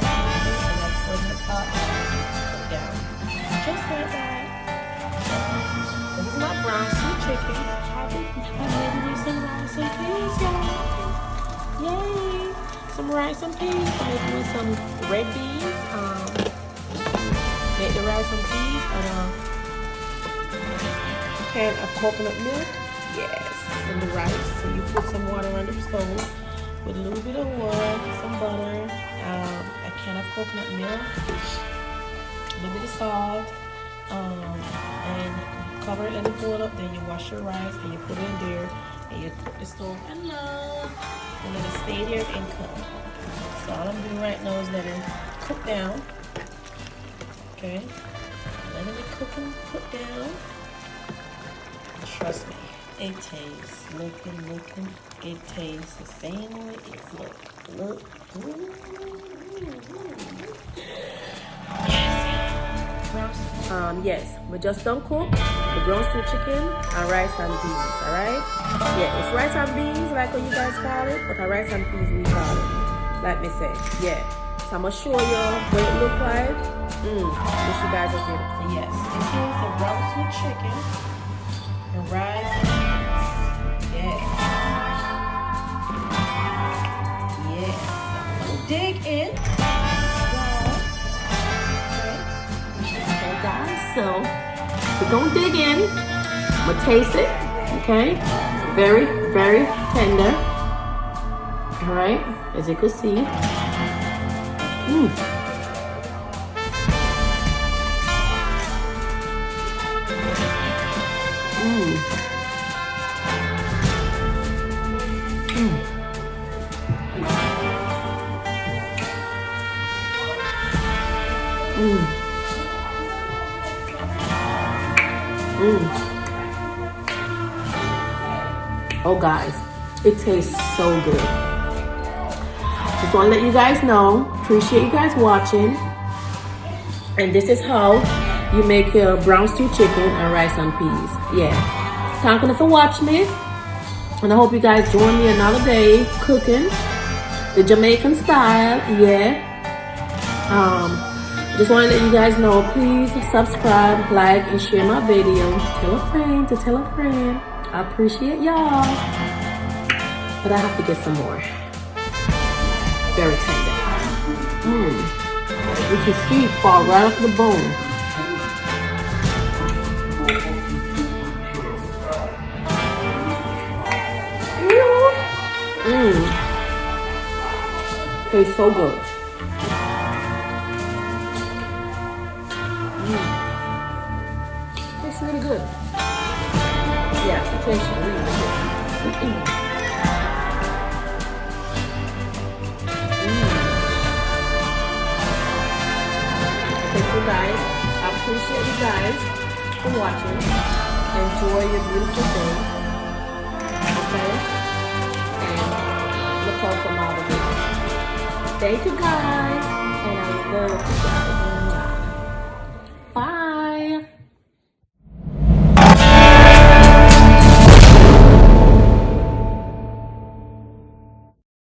and I put in the pot and put down. Just like that. This is my brown stew chicken. I made me some rice and peas, y'all. Yay! Some rice and peas. I'm making me some red beans. Make the rice and peas and a can of coconut milk. Yes, and the rice. So you put some water on the stove with a little bit of oil, some butter, a can of coconut milk, a little bit of salt, and cover it, let it boil up. Then you wash your rice and you put it in there and you cook the stove and let it stay there and cook. So all I'm doing right now is letting it cook down. Okay, letting it cook down. Trust me, it tastes. Looking, it tastes the same way it look. Yes, we just don't cook the brown stew chicken and rice and beans, alright? Yeah, it's rice and beans like what you guys call it, but a rice and peas we call it, like me say, yeah. So I'm gonna show you what it look like. Wish you guys will see it. So yes, this is the brown stew chicken and rice and beans. Yes. Yes. I'm gonna dig in. Okay, guys, so we're gonna dig in. I'm gonna taste it. Okay, it's very, very tender. All right, as you can see. Oh guys, it tastes so good. Just want to let you guys know, appreciate you guys watching. And this is how you make your brown stew chicken and rice and peas. Yeah. Thank you for watching me. And I hope you guys join me another day cooking the Jamaican style. Yeah. Just want to let you guys know, please subscribe, like, and share my video. Tell a friend to tell a friend. I appreciate y'all. But I have to get some more. Very tender. This is sheep fall right off the bone. Tastes so good. Tastes really good. Yeah, it tastes really good. Okay, so guys, I appreciate you guys for watching. Enjoy your beautiful day. Okay? And look out for my other videos. Thank you guys.